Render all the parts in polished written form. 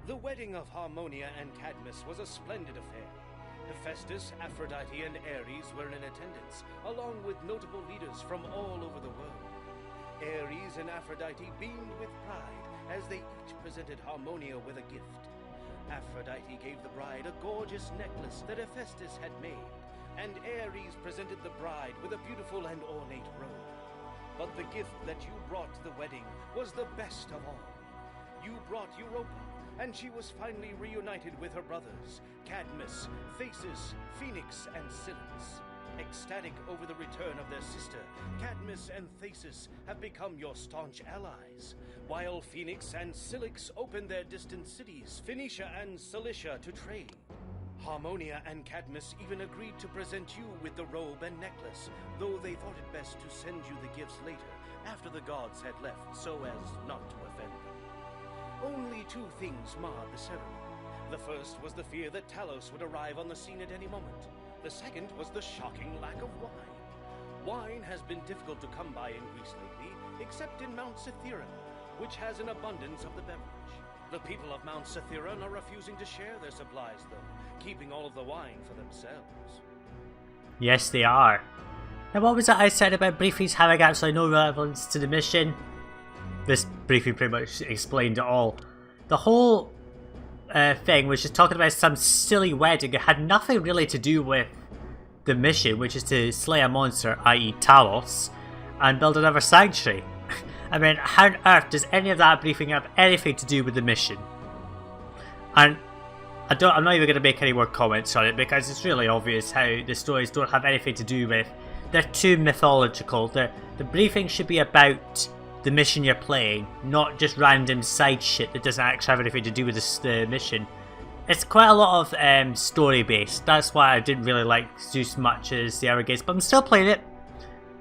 The wedding of Harmonia and Cadmus was a splendid affair. Hephaestus, Aphrodite, and Ares were in attendance, along with notable leaders from all over the world. Ares and Aphrodite beamed with pride as they each presented Harmonia with a gift. Aphrodite gave the bride a gorgeous necklace that Hephaestus had made, and Ares presented the bride with a beautiful and ornate robe. But the gift that you brought to the wedding was the best of all. You brought Europa, and she was finally reunited with her brothers, Cadmus, Theseus, Phoenix, and Cilix. Ecstatic over the return of their sister, Cadmus and Theseus have become your staunch allies, while Phoenix and Cilix opened their distant cities, Phoenicia and Cilicia, to trade. Harmonia and Cadmus even agreed to present you with the robe and necklace, though they thought it best to send you the gifts later, after the gods had left, so as not to offend them. Only two things marred the ceremony. The first was the fear that Talos would arrive on the scene at any moment. The second was the shocking lack of wine. Wine has been difficult to come by in Greece lately, except in Mount Cithaeron, which has an abundance of the beverage. The people of Mount Cithaeron are refusing to share their supplies, though, keeping all of the wine for themselves. Yes, they are. Now, what was it I said about briefings having absolutely no relevance to the mission? This briefing pretty much explained it all. The whole thing was just talking about some silly wedding. It had nothing really to do with the mission, which is to slay a monster, i.e. Talos, and build another sanctuary. I mean, how on earth does any of that briefing have anything to do with the mission? And I'm not even going to make any more comments on it, because it's really obvious how the stories don't have anything to do with. They're too mythological. The briefing should be about the mission you're playing, not just random side shit that doesn't actually have anything to do with the mission. It's quite a lot of story based. That's why I didn't really like Zeus much as the other games, but I'm still playing it.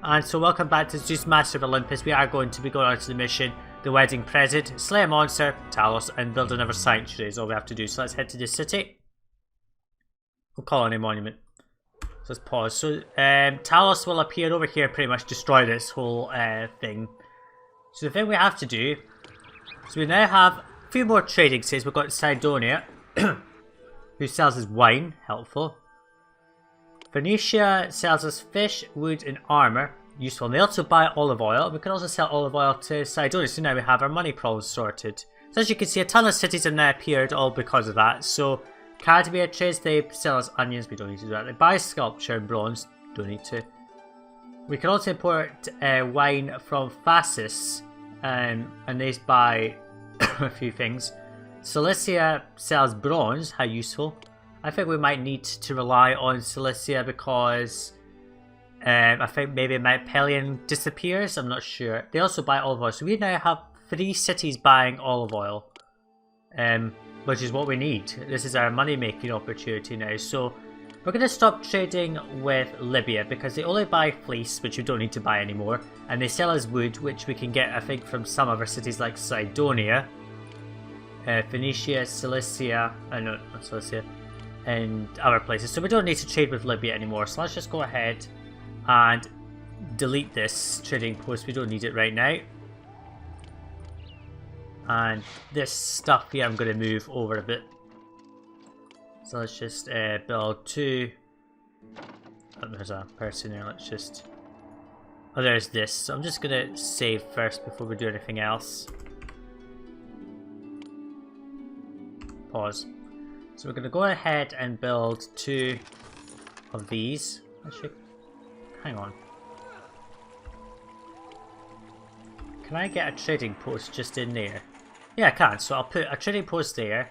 And so welcome back to Zeus, Master of Olympus. We are going to be going on to the mission, the wedding present, slay a monster, Talos, and build another sanctuary is all we have to do. So let's head to the city. We'll call it a monument. So let's pause. So Talos will appear over here, pretty much destroy this whole thing. So the thing we have to do, so we now have a few more trading cities. We've got Sidonia, who sells us wine, helpful. Phoenicia sells us fish, wood and armour, useful. And they also buy olive oil. We can also sell olive oil to Sidonia, so now we have our money problems sorted. So as you can see, a ton of cities have now appeared, all because of that. So Cadmia trades, they sell us onions, we don't need to do that. They buy sculpture and bronze, don't need to. We can also import wine from Phasis, and they buy a few things. Cilicia sells bronze, how useful. I think we might need to rely on Cilicia because I think maybe Pelion disappears, I'm not sure. They also buy olive oil, so we now have 3 cities buying olive oil, which is what we need. This is our money making opportunity now. So we're going to stop trading with Libya because they only buy fleece, which we don't need to buy anymore, and they sell us wood, which we can get I think from some other cities like Sidonia, Phoenicia, Cilicia, no, not Cilicia, and other places. So we don't need to trade with Libya anymore. So let's just go ahead and delete this trading post. We don't need it right now. And this stuff here I'm going to move over a bit. So let's just build 2. Oh, there's a person here. Let's just... Oh, there's this. So I'm just going to save first before we do anything else. Pause. So we're going to go ahead and build 2 of these. Actually, hang on. Can I get a trading post just in there? Yeah, I can. So I'll put a trading post there.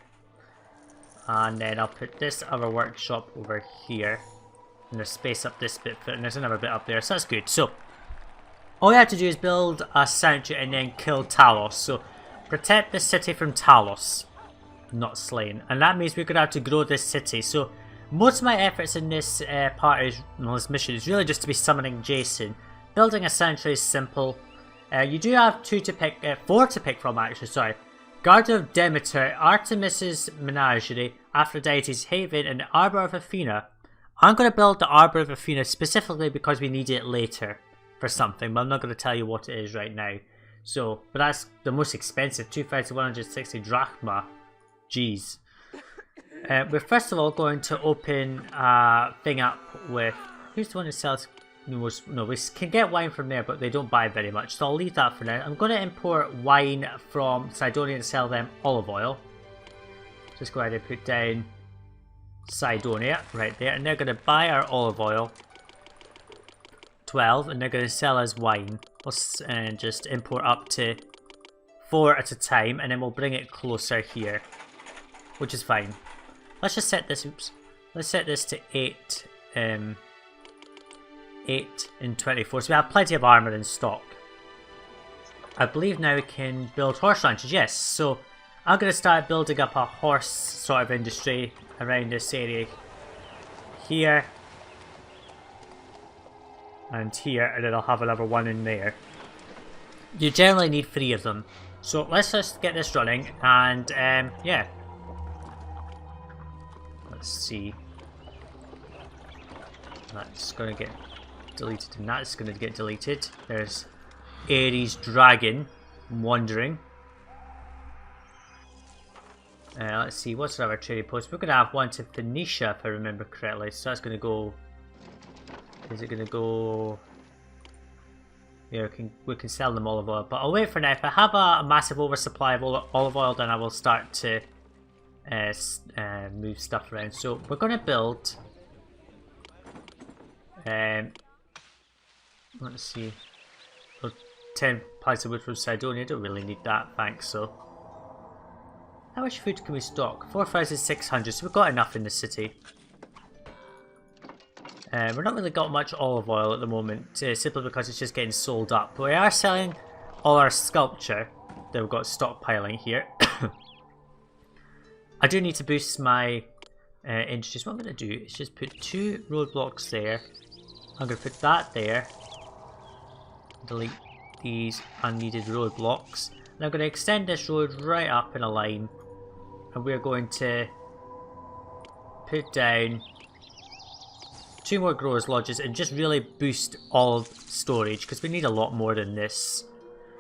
And then I'll put this other workshop over here. And there's space up this bit, and there's another bit up there. So that's good. So all we have to do is build a sanctuary and then kill Talos. So protect the city from Talos. Not slain, and that means we're going to have to grow this city. So most of my efforts in this this mission is really just to be summoning Jason. Building a sanctuary is simple. You do have 4 to pick from actually, sorry. Garden of Demeter, Artemis's Menagerie, Aphrodite's Haven, and the Arbor of Athena. I'm going to build the Arbor of Athena specifically because we need it later for something, but I'm not going to tell you what it is right now. So, but that's the most expensive, 2,160 drachma. Jeez. We're first of all going to open a thing up with... Who's the one who sells... No, we can get wine from there, but they don't buy very much, so I'll leave that for now. I'm going to import wine from Cydonia and sell them olive oil. Just go ahead and put down Cydonia right there, and they're going to buy our olive oil. 12, and they're going to sell us wine. And just import up to 4 at a time, and then we'll bring it closer here, which is fine. Let's just set this, let's set this to 8 and 24, so we have plenty of armor in stock. I believe now we can build horse ranches, yes, so I'm going to start building up a horse sort of industry around this area here and here, and then I'll have another one in there. You generally need 3 of them, so let's just get this running, and yeah, let's see. That's going to get deleted, and that's going to get deleted. There's Ares Dragon wandering. Let's see, what's our trading post? We're going to have one to Phoenicia, if I remember correctly. So that's going to go... Is it going to go... Yeah, we can sell them olive oil. But I'll wait for now. If I have a massive oversupply of olive oil, then I will start to move stuff around. So we're going to build... let's see. 10 planks of wood from Cydonia. Don't really need that, thanks. So, how much food can we stock? 4,600. So we've got enough in the city. We're not really got much olive oil at the moment, simply because it's just getting sold up. But we are selling all our sculpture that we've got stockpiling here. I do need to boost my industries. What I'm going to do is just put 2 roadblocks there. I'm going to put that there. Delete these unneeded roadblocks. And I'm going to extend this road right up in a line. And we're going to put down 2 more growers lodges and just really boost all storage, because we need a lot more than this.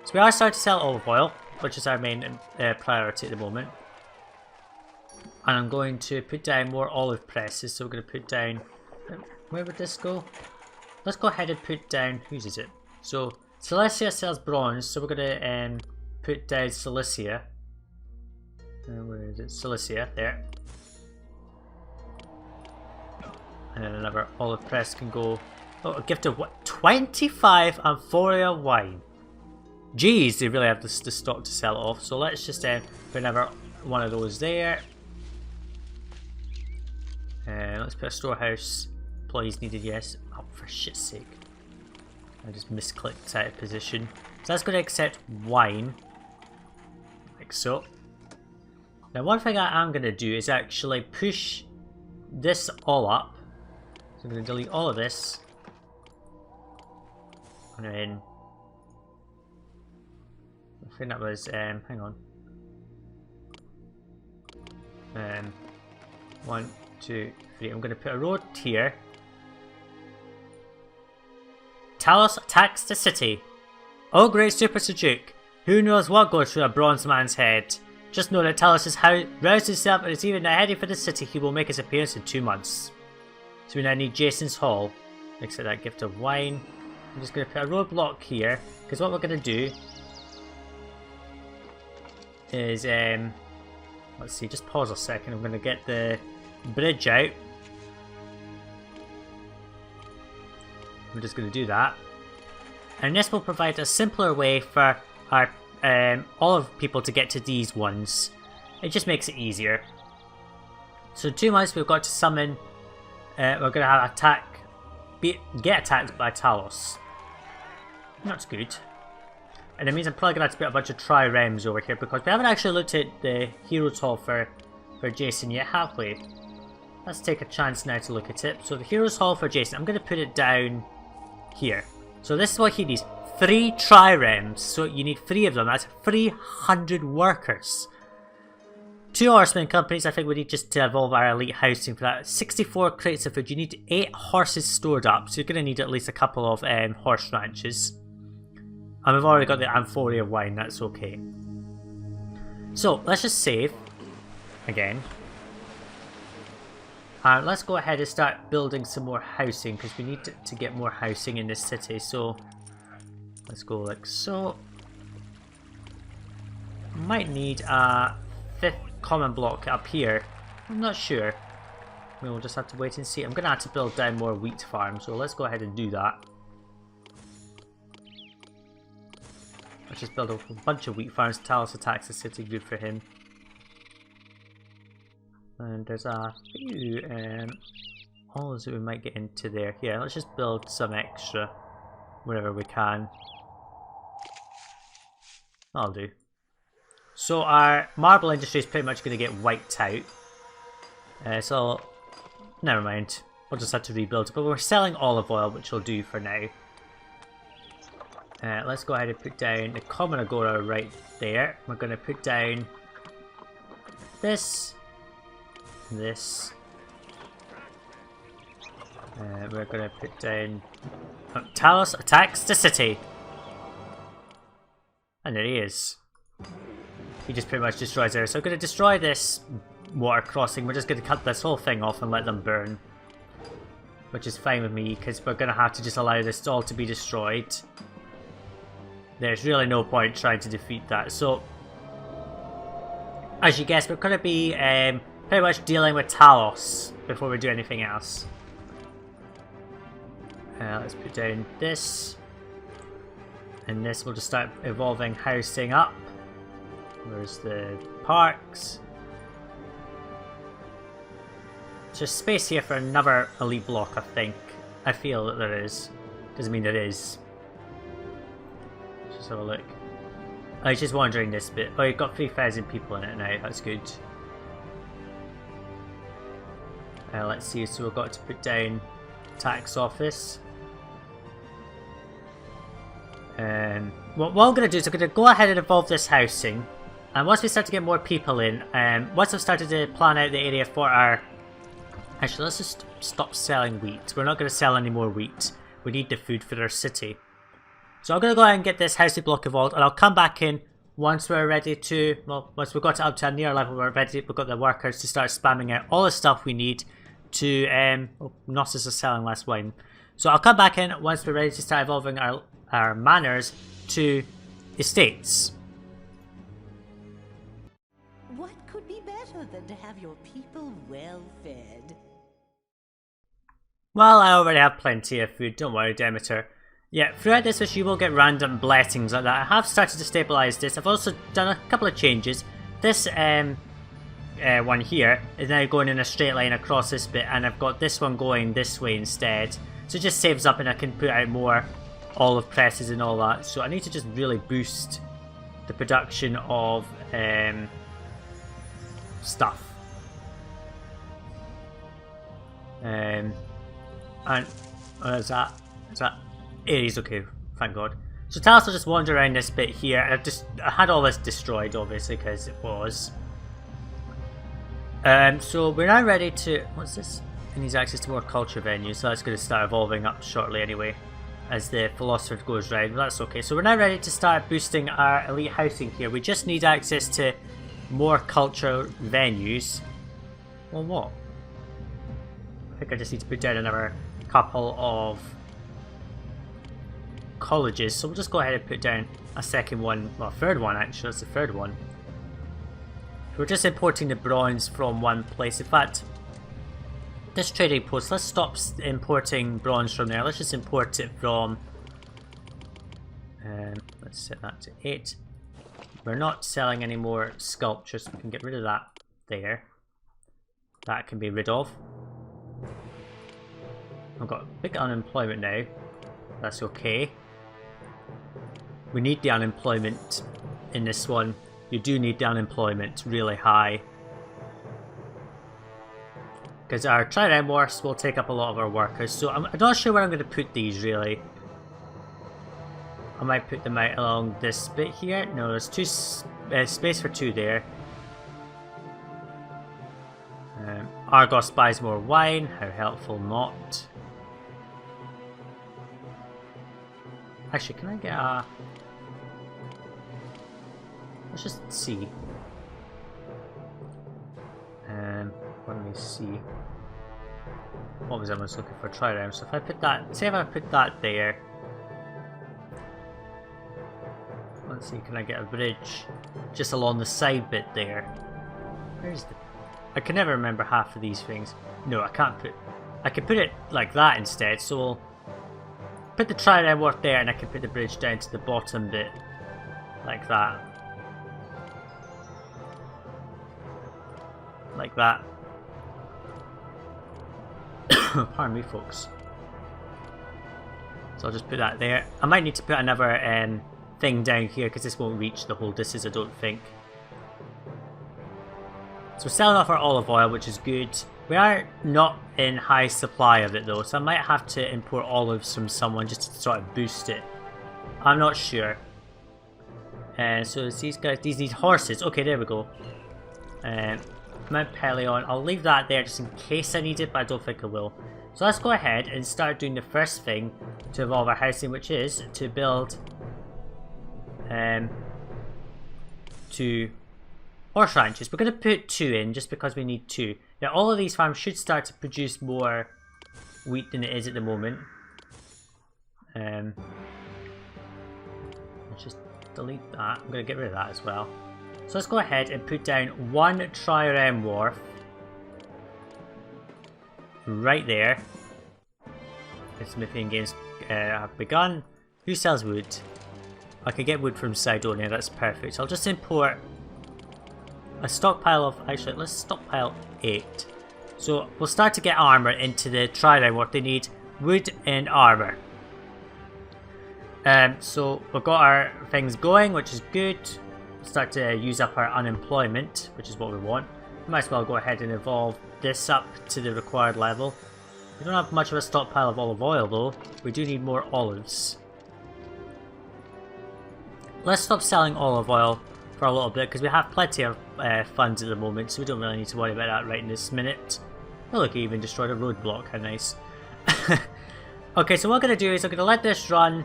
So we are starting to sell olive oil, which is our main priority at the moment. And I'm going to put down more olive presses. So we're going to put down... Where would this go? Let's go ahead and put down... Whose is it? So, Cilicia sells bronze, so we're going to put down Cilicia. Where is it? Cilicia, there. And then another olive press can go... Oh, a gift of what? 25 amphoria wine. Jeez, they really have the stock to sell it off. So let's just put another one of those there. Let's put a storehouse. Employees needed, yes. Oh, for shit's sake. I just misclicked out of position. So that's going to accept wine. Like so. Now one thing I am going to do is actually push this all up. So I'm going to delete all of this. And then... I think that was... hang on. 1, 2, 3. I'm going to put a road here. Talos attacks the city. Oh great Super Sajuuk, who knows what goes through a bronze man's head? Just know that Talos has roused himself and is even now heading for the city. He will make his appearance in 2 months. So we now need Jason's Hall. Accept that gift of wine. I'm just going to put a roadblock here, because what we're going to do is, let's see, just pause a second. I'm going to get the bridge out. I'm just going to do that, and this will provide a simpler way for our all of people to get to these ones. It just makes it easier. So 2 months we've got to summon. We're going to have get attacked by Talos. That's good. And it means I'm probably going to have to put a bunch of triremes over here, because we haven't actually looked at the Heroes Hall for Jason yet, have we? Let's take a chance now to look at it. So the Heroes Hall for Jason, I'm going to put it down here. So this is what he needs. 3 triremes. So you need 3 of them. That's 300 workers. 2 horseman companies. I think we need just to evolve our elite housing for that. 64 crates of food. You need 8 horses stored up. So you're going to need at least a couple of horse ranches. And we've already got the amphoria wine. That's okay. So let's just save. again. And let's go ahead and start building some more housing, because we need to get more housing in this city. So let's go like so. Might need a 5th common block up here. I'm not sure. We'll just have to wait and see. I'm going to have to build down more wheat farms, so let's go ahead and do that. Let's just build a bunch of wheat farms. Talos attacks the city, good for him. And there's a few holes that we might get into there. Yeah, let's just build some extra wherever we can. That'll do. So our marble industry is pretty much going to get wiped out. So, never mind. We'll just have to rebuild it. But we're selling olive oil, which will do for now. Let's go ahead and put down the common agora right there. We're going to put down this. This. We're going to put down Talos attacks the city. And there he is. He just pretty much destroys there. So I'm going to destroy this water crossing. We're just going to cut this whole thing off and let them burn. Which is fine with me, because we're going to have to just allow this all to be destroyed. There's really no point trying to defeat that. So, as you guessed, we're going to be pretty much dealing with Talos before we do anything else. Let's put down this. And this will just start evolving housing up. Where's the parks? There's just space here for another elite block, I think. I feel that there is. Doesn't mean there is. Let's just have a look. I was just wondering this bit. Oh, you've got 3,000 people in it now, that's good. Let's see, so we've got to put down tax office. What I'm going to do is I'm going to go ahead and evolve this housing. And once we start to get more people in, once I've started to plan out the area for our... Actually, let's just stop selling wheat. We're not going to sell any more wheat. We need the food for our city. So I'm going to go ahead and get this housing block evolved, and I'll come back in once we're ready to... Well, once we've got it up to a near level, we're ready. We've got the workers to start spamming out all the stuff we need to... Oh, Gnosis is selling less wine. So I'll come back in once we're ready to start evolving our manors to estates. What could be better than to have your people well fed? Well, I already have plenty of food, don't worry, Demeter. Yeah, throughout this wish you will get random blessings like that. I have started to stabilise this. I've also done a couple of changes. This one here is now going in a straight line across this bit, and I've got this one going this way instead. So it just saves up and I can put out more olive presses and all that. So I need to just really boost the production of stuff. And is that Aries? Okay, thank God. So Talos will just wander around this bit here. I had all this destroyed, obviously, because it was. So we're now ready to. What's this? It needs access to more culture venues, so that's going to start evolving up shortly anyway, as the philosopher goes round. That's okay. So we're now ready to start boosting our elite housing here. We just need access to more culture venues. Well, what? I think I just need to put down another couple of colleges. So we'll just go ahead and put down a second one, well, a third one actually. That's the third one. We're just importing the bronze from one place. In fact, this trading post, let's stop importing bronze from there. Let's just import it from... let's set that to 8. We're not selling any more sculptures, so we can get rid of that there. That can be rid of. I've got big unemployment now. That's okay. We need the unemployment in this one. You do need the unemployment really high. Because our trident wars will take up a lot of our workers. So I'm not sure where I'm going to put these really. I might put them out along this bit here. No, there's two space for 2 there. Argos buys more wine. How helpful not. Actually, can I get a... Let's just see. me see. What was I looking for? Trireme. So if I put that, say if I put that there. Let's see, can I get a bridge just along the side bit there? Where's the... I can never remember half of these things. No, I can't put... I can put it like that instead, so we'll put the trireme work there and I can put the bridge down to the bottom bit. Like that. Like that. Pardon me, folks. So I'll just put that there. I might need to put another thing down here because this won't reach the whole distance, I don't think. So we're selling off our olive oil, which is good. We are not in high supply of it though, so I might have to import olives from someone just to sort of boost it. I'm not sure. And so it's these guys, these need horses. Okay, there we go. Mount Pelion. I'll leave that there just in case I need it, but I don't think I will. So let's go ahead and start doing the first thing to evolve our housing, which is to build 2 horse ranches. We're going to put 2 in just because we need 2. Now all of these farms should start to produce more wheat than it is at the moment. Let's just delete that. I'm going to get rid of that as well. So let's go ahead and put down 1 trireme wharf right there. The smithing games have begun. Who sells wood? I can get wood from Sidonia, that's perfect. So I'll just import a stockpile of... Actually, let's stockpile 8. So we'll start to get armor into the trireme wharf. They need wood and armor. So we've got our things going, which is good. Start to use up our unemployment, which is what we want. We might as well go ahead and evolve this up to the required level. We don't have much of a stockpile of olive oil though. We do need more olives. Let's stop selling olive oil for a little bit because we have plenty of funds at the moment, so we don't really need to worry about that right in this minute. Oh look, it even destroyed a roadblock, how nice. Okay, so what I'm going to do is I'm going to let this run.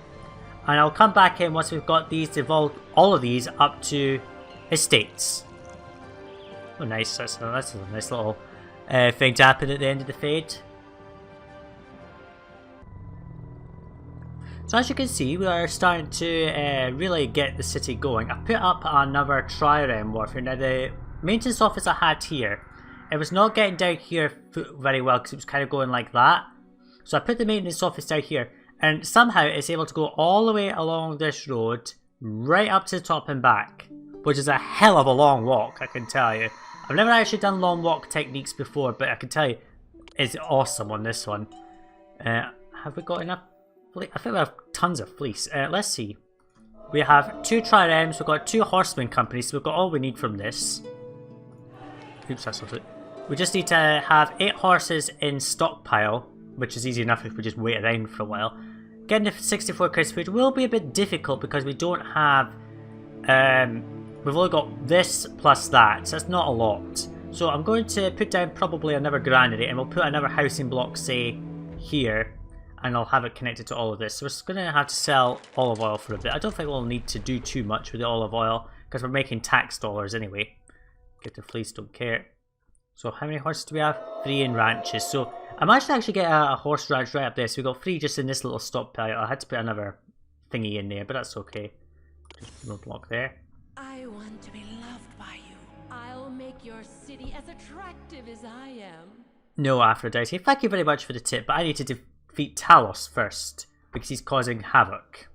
And I'll come back in once we've got these evolved, all of these up to estates. Oh nice, that's a nice little thing to happen at the end of the fade. So as you can see, we are starting to really get the city going. I put up another trireme wharf here. Now the maintenance office I had here, it was not getting down here very well because it was kind of going like that. So I put the maintenance office down here. And somehow it's able to go all the way along this road, right up to the top and back. Which is a hell of a long walk, I can tell you. I've never actually done long walk techniques before, but I can tell you, it's awesome on this one. Have we got enough fleece? I think we have tons of fleece. Let's see. We have 2 triremes, we've got 2 horseman companies, so we've got all we need from this. Oops, that's not it. We just need to have 8 horses in stockpile, which is easy enough if we just wait around for a while. Getting the 64 crisp food will be a bit difficult because we don't have... we've only got this plus that, so that's not a lot. So I'm going to put down probably another granary and we'll put another housing block, say, here. And I'll have it connected to all of this. So we're going to have to sell olive oil for a bit. I don't think we'll need to do too much with the olive oil because we're making tax dollars anyway. Get the fleece, don't care. So how many horses do we have? 3 in ranches. So I managed to actually get a horse ranch right up there, so we got 3 just in this little stockpile. I had to put another thingy in there, but that's okay. Just no block there. I want to be loved by you. I'll make your city as attractive as I am. No, Aphrodite. Thank you very much for the tip, but I need to defeat Talos first, because he's causing havoc.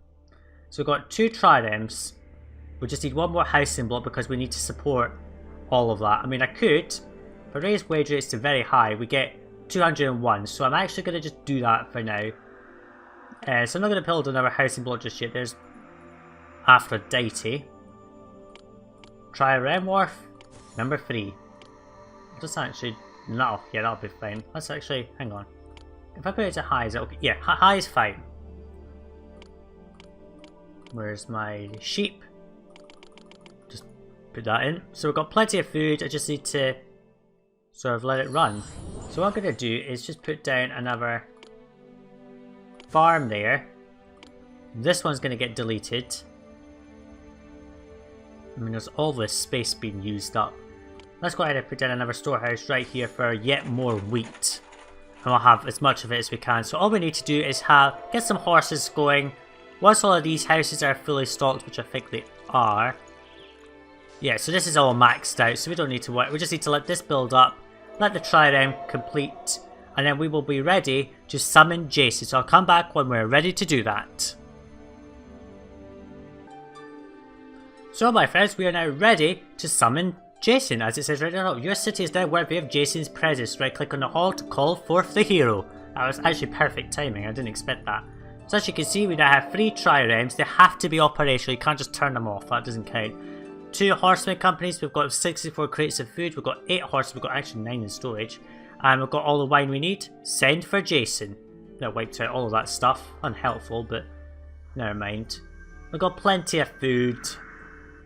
So we've got 2 triremes. We just need 1 more housing block because we need to support all of that. I mean, I could, if I raise wage rates to very high, we get 201, so I'm actually going to just do that for now. So I'm not going to build another housing block just yet. There's Aphrodite. Trireme wharf, number 3. Just actually, no, yeah, that'll be fine. Let's actually, hang on. If I put it to high, is it okay? Yeah, high is fine. Where's my sheep? Just put that in. So we've got plenty of food, I just need to sort of let it run. So what I'm going to do is just put down another farm there. This one's going to get deleted. I mean, there's all this space being used up. let's go ahead and put down another storehouse right here for yet more wheat. And we'll have as much of it as we can. So all we need to do is get some horses going. Once all of these houses are fully stocked, which I think they are. Yeah, so this is all maxed out, so we don't need to worry. We just need to let this build up, let the trireme complete, and then we will be ready to summon Jason. So I'll come back when we're ready to do that. So my friends, we are now ready to summon Jason. As it says right now, your city is now worthy of Jason's presence. Right click on the hall to call forth the hero. That was actually perfect timing, I didn't expect that. So as you can see, we now have 3 triremes. They have to be operational, you can't just turn them off, that doesn't count. 2 horseman companies, we've got 64 crates of food, we've got 8 horses, we've got actually 9 in storage. And we've got all the wine we need. Send for Jason. That wiped out all of that stuff. Unhelpful, but never mind. We've got plenty of food.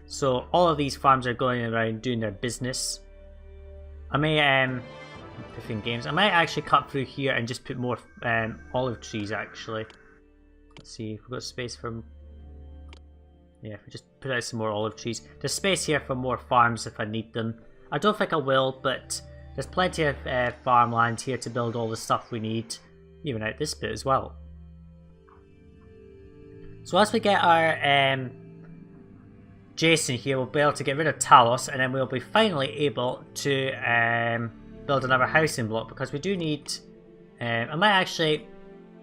So all of these farms are going around doing their business. I may, Piffing Games, I might actually cut through here and just put more olive trees actually. Let's see if we've got space for... Yeah, if we just put out some more olive trees. There's space here for more farms if I need them. I don't think I will, but there's plenty of farmland here to build all the stuff we need. Even out this bit as well. So as we get our Jason here, we'll be able to get rid of Talos, and then we'll be finally able to build another housing block, because we do need... I might actually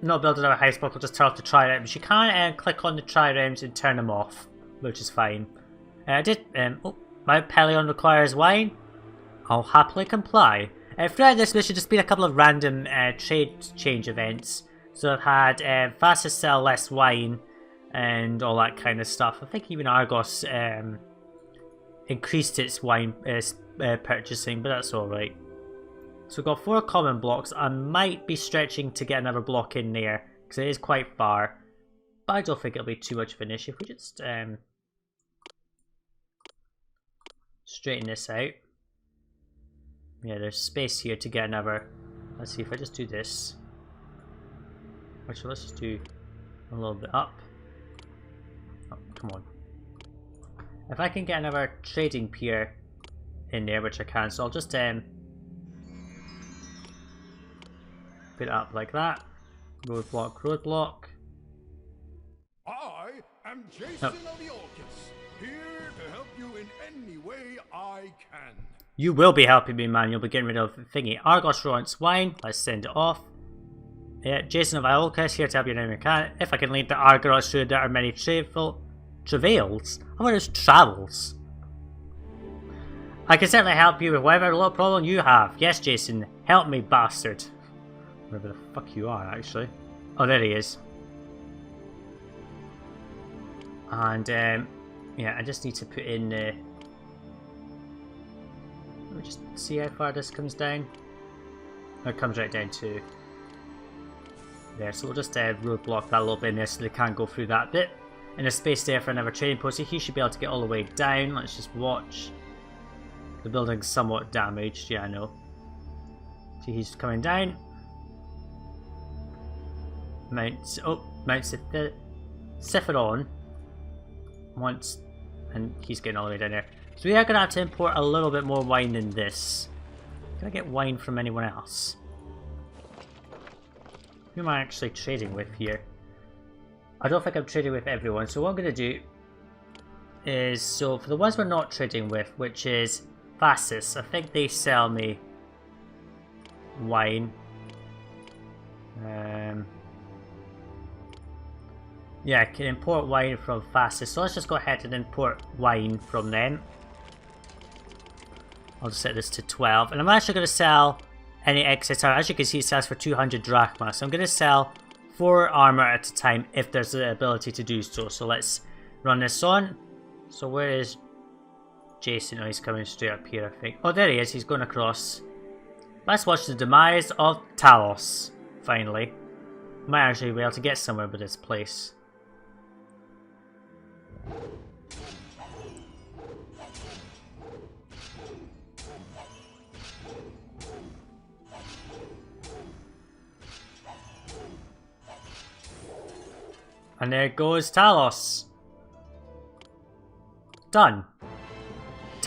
not build another house block, I'll just turn off the triremes. You can click on the triremes and turn them off, which is fine. I did... my Pelion requires wine. I'll happily comply. Throughout this mission, there's been a couple of random trade change events. So I've had fastest sell less wine and all that kind of stuff. I think even Argos increased its wine purchasing, but that's alright. So we've got 4 common blocks. I might be stretching to get another block in there, because it is quite far. But I don't think it'll be too much of an issue if we just straighten this out. Yeah, there's space here to get another. Let's see if I just do this. Actually, let's just do a little bit up. Oh, come on. If I can get another trading pier in there, which I can, so I'll just put it up like that. Roadblock, roadblock. I am Jason of the Olympus, here to help you in any way I can. You will be helping me, man. You'll be getting rid of thingy. Argos wants wine. Let's send it off. Yeah, Jason of Iolcus here to help you in any way I can. If I can lead the Argos through there are many travails. I thought it was travels. I can certainly help you with whatever little problem you have. Yes, Jason. Help me, bastard. Wherever the fuck you are, actually. Oh, there he is. And, yeah, I just need to put in... Let me just see how far this comes down. Oh, it comes right down to there, so we'll just roadblock that a little bit in there so they can't go through that bit. And there's space there for another trading post, so he should be able to get all the way down. Let's just watch. The building's somewhat damaged, yeah, I know. See, he's coming down. Mounts Sipharon once, and he's getting all the way down there. So we are going to have to import a little bit more wine than this. Can I get wine from anyone else? Who am I actually trading with here? I don't think I'm trading with everyone, so what I'm going to do is, so for the ones we're not trading with, which is Phasis, I think they sell me wine. Yeah, I can import wine from Phasis, so let's just go ahead and import wine from them. I'll just set this to 12, and I'm actually going to sell any excess armor. As you can see, it sells for 200 drachma, so I'm going to sell 4 armor at a time if there's the ability to do so. So let's run this on. So where is Jason? Oh, he's coming straight up here, I think. Oh, there he is. He's going across. Let's watch the demise of Talos, finally. Might actually be able to get somewhere with this place. And there goes Talos. Done.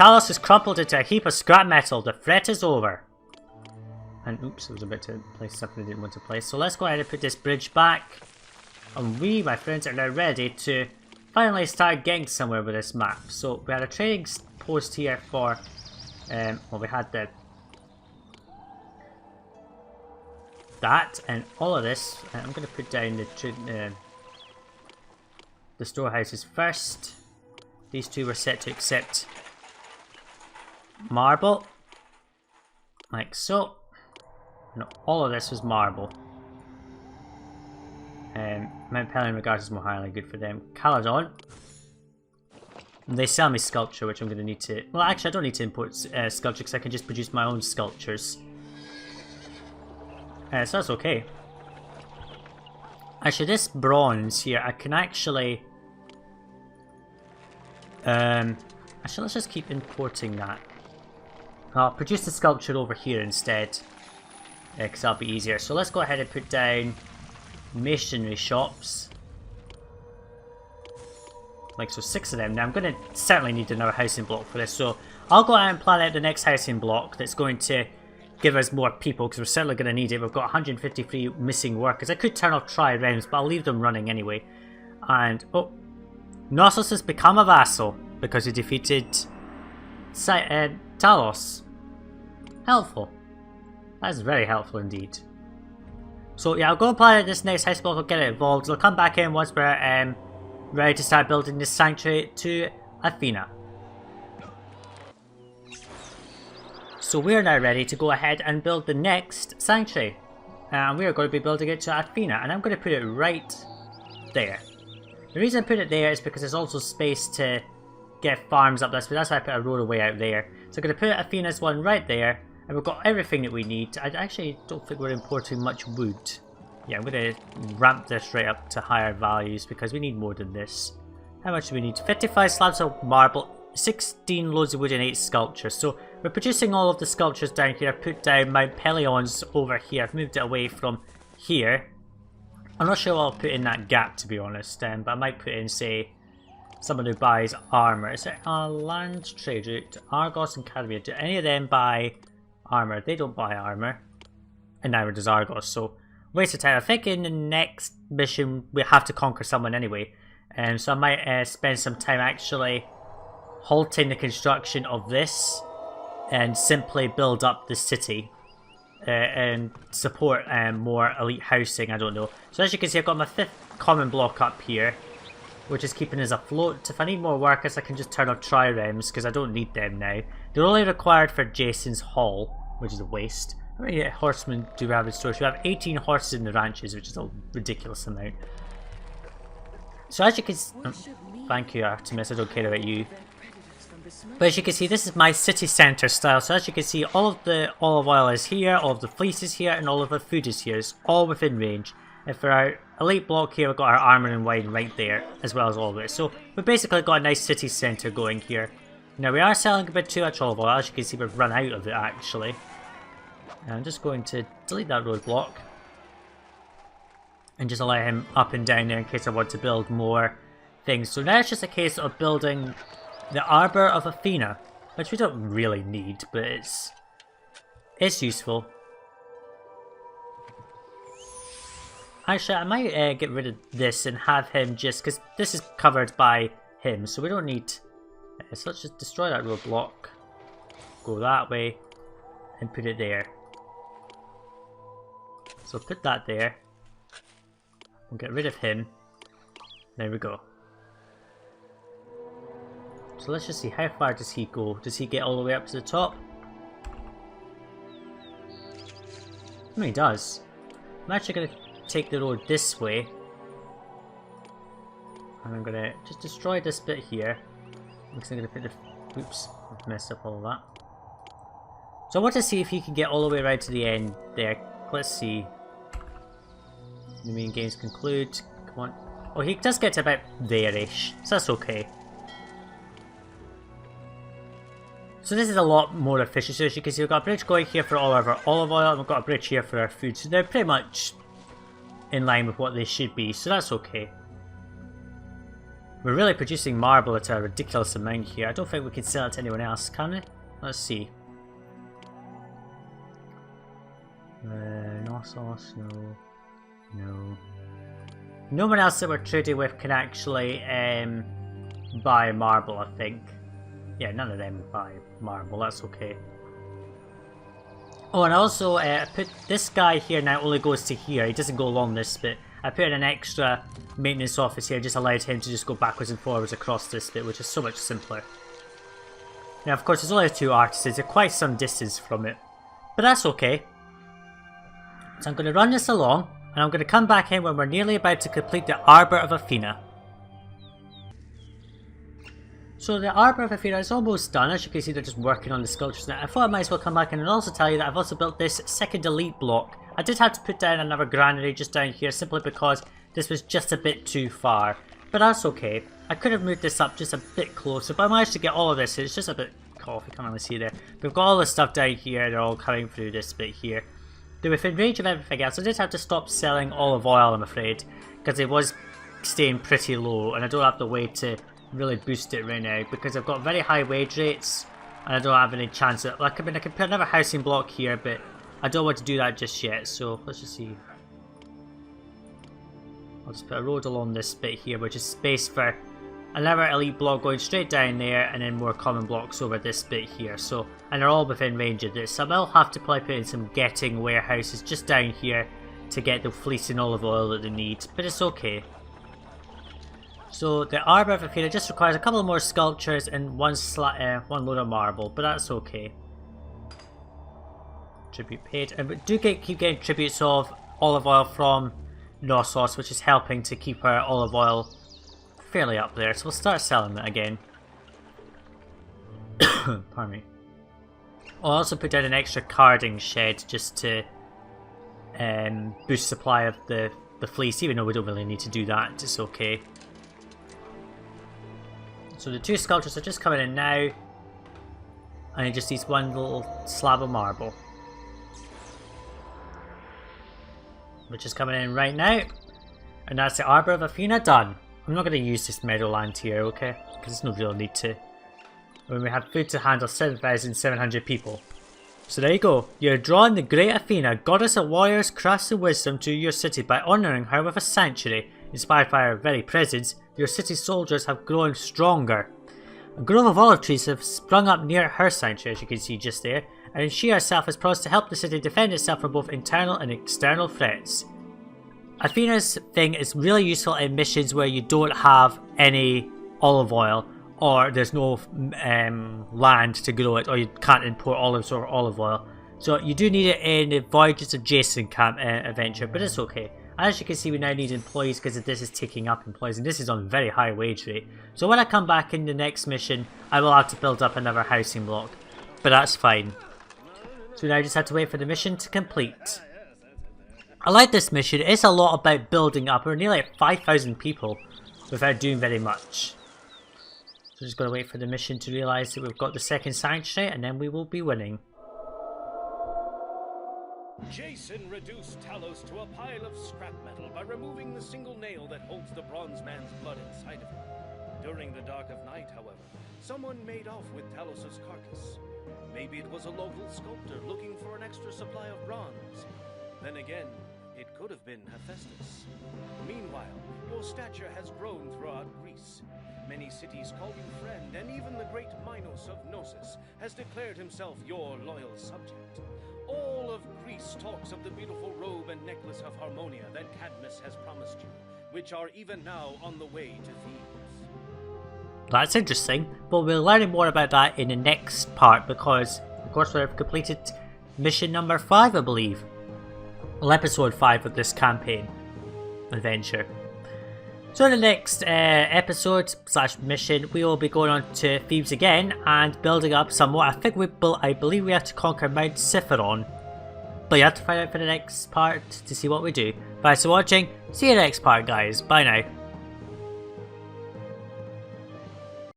Talos has crumpled into a heap of scrap metal. The threat is over. And oops, I was about to place something I didn't want to place. So let's go ahead and put this bridge back. And we, my friends, are now ready to finally start getting somewhere with this map. So we had a trading post here for, well, we had that and all of this. I'm going to put down the storehouses first. These two were set to accept marble, like so. And all of this was marble. Mount Pelion regards as more highly, good for them. Caladon. They sell me sculpture, which I'm going to need to... Well, actually, I don't need to import sculpture because I can just produce my own sculptures. So that's okay. Actually, this bronze here, I can actually... actually, let's just keep importing that. I'll produce the sculpture over here instead. Because that'll be easier. So let's go ahead and put down masonry shops. Like so, 6 of them. Now I'm going to certainly need another housing block for this. So I'll go ahead and plan out the next housing block that's going to give us more people, because we're certainly going to need it. We've got 153 missing workers. I could turn off triremes, but I'll leave them running anyway. And, oh, Knossos has become a vassal because he defeated Talos. Helpful. That's very helpful indeed. So yeah, I'll go and plan out this next house block. I'll get it involved. I'll come back in once we're ready to start building this sanctuary to Athena. So we're now ready to go ahead and build the next sanctuary. And we are going to be building it to Athena. And I'm going to put it right there. The reason I put it there is because there's also space to get farms up this, but that's why I put a road away out there. So I'm going to put Athena's one right there. And we've got everything that we need. I actually don't think we're importing much wood. Yeah, I'm going to ramp this right up to higher values because we need more than this. How much do we need? 55 slabs of marble, 16 loads of wood and 8 sculptures. So we're producing all of the sculptures down here. I've put down Mount Pelion's over here. I've moved it away from here. I'm not sure what I'll put in that gap, to be honest, but I might put in, say, someone who buys armor. Is there a land trade route? Argos and Cadmia. Do any of them buy armor? They don't buy armor. And neither does Argos, so waste of time. I think in the next mission we have to conquer someone anyway. So I might spend some time actually halting the construction of this and simply build up the city and support more elite housing, I don't know. So as you can see, I've got my 5th common block up here, which is keeping us afloat. If I need more workers, I can just turn off triremes because I don't need them now. They're only required for Jason's Hall, which is a waste. How many horsemen do we have in storage? We have 18 horses in the ranches, which is a ridiculous amount. So as you can see, thank you Artemis, I don't care about you. But as you can see, this is my city centre style. So as you can see, all of the olive oil is here, all of the fleece is here, and all of the food is here. It's all within range. And for our elite block here, we've got our armour and wine right there, as well as all of it. So we've basically got a nice city centre going here. Now we are selling a bit too much olive oil. As you can see, we've run out of it actually. And I'm just going to delete that roadblock. And just allow him up and down there in case I want to build more things. So now it's just a case of building the Arbor of Athena, which we don't really need, but it's useful. Actually, I might get rid of this and have him just, because this is covered by him, so we don't need... so let's just destroy that roadblock, go that way, and put it there. So put that there. We'll get rid of him. There we go. So let's just see, how far does he go? Does he get all the way up to the top? No, he does. I'm actually going to take the road this way. And I'm going to just destroy this bit here. Because I'm going to put the... Oops, I've messed up all of that. So I want to see if he can get all the way right to the end there. Let's see. The main games conclude. Come on. Oh, he does get to about there-ish. So that's okay. So this is a lot more efficient. So as you can see, we've got a bridge going here for all of our olive oil, and we've got a bridge here for our food. So they're pretty much in line with what they should be. So that's okay. We're really producing marble at a ridiculous amount here. I don't think we can sell it to anyone else, can we? Let's see. No sauce, no. No. No one else that we're trading with can actually buy marble, I think. Yeah, none of them buy marble, that's okay. Oh, and also, I put this guy here now only goes to here, he doesn't go along this bit. I put in an extra maintenance office here, just allowed him to just go backwards and forwards across this bit, which is so much simpler. Now, of course, there's only 2 artisans, they're quite some distance from it, but that's okay. So I'm going to run this along, and I'm going to come back in when we're nearly about to complete the Arbor of Athena. So the Arbor of Athena is almost done. As you can see, they're just working on the sculptures now. I thought I might as well come back in and also tell you that I've also built this second elite block. I did have to put down another granary just down here simply because this was just a bit too far. But that's okay. I could have moved this up just a bit closer, but I managed to get all of this. It's just a bit off, you can't really see there. We've got all this stuff down here, they're all coming through this bit here. They're within range of everything else. I did have to stop selling olive oil, I'm afraid, because it was staying pretty low and I don't have the way to really boost it right now because I've got very high wage rates and I don't have any chance of, like, I mean, I could put another housing block here, but I don't want to do that just yet, so let's just see. I'll just put a road along this bit here, which is space for another elite block going straight down there and then more common blocks over this bit here. So, and they're all within range of this, so I will have to probably put in some getting warehouses just down here to get the fleece and olive oil that they need, but it's okay. So the Arbor of Athena just requires a couple more sculptures and one load of marble, but that's okay. Tribute paid, and we do keep getting tributes of olive oil from Knossos, which is helping to keep our olive oil fairly up there, so we'll start selling it again. Pardon me. I'll also put down an extra carding shed just to boost supply of the fleece, even though we don't really need to do that, it's okay. So the 2 sculptures are just coming in now, and it just needs one little slab of marble, which is coming in right now, and that's the Arbor of Athena done. I'm not going to use this meadowland here, okay, because there's no real need to. When we have food to handle 7,700 people. So there you go, you're drawing the great Athena, goddess of warriors, crafts and wisdom, to your city by honouring her with a sanctuary. Inspired by her very presence, your city's soldiers have grown stronger. A grove of olive trees have sprung up near her sanctuary, as you can see just there, and she herself has promised to help the city defend itself from both internal and external threats. Athena's thing is really useful in missions where you don't have any olive oil, or there's no land to grow it, or you can't import olives or olive oil. So you do need it in the Voyages of Jason adventure, but it's okay. As you can see, we now need employees because this is taking up employees, and this is on very high wage rate. So when I come back in the next mission, I will have to build up another housing block, but that's fine. So now I just have to wait for the mission to complete. I like this mission. It's a lot about building up. We're nearly at 5,000 people without doing very much. So just gotta wait for the mission to realise that we've got the second sanctuary, and then we will be winning. Jason reduced Talos to a pile of scrap metal by removing the single nail that holds the bronze man's blood inside of him. During the dark of night, however, someone made off with Talos' carcass. Maybe it was a local sculptor looking for an extra supply of bronze. Then again, it could have been Hephaestus. Meanwhile, your stature has grown throughout Greece. Many cities call you friend, and even the great Minos of Knossos has declared himself your loyal subject. All of Greece talks of the beautiful robe and necklace of Harmonia that Cadmus has promised you, which are even now on the way to Thebes. That's interesting, but we'll learn more about that in the next part because, of course, we've completed mission number 5, I believe. Well, episode 5 of this campaign adventure. So in the next episode / mission, we will be going on to Thebes again and building up some more. I believe we have to conquer Mount Sipharon, but you have to find out for the next part to see what we do. Thanks for watching. See you next part, guys. Bye now.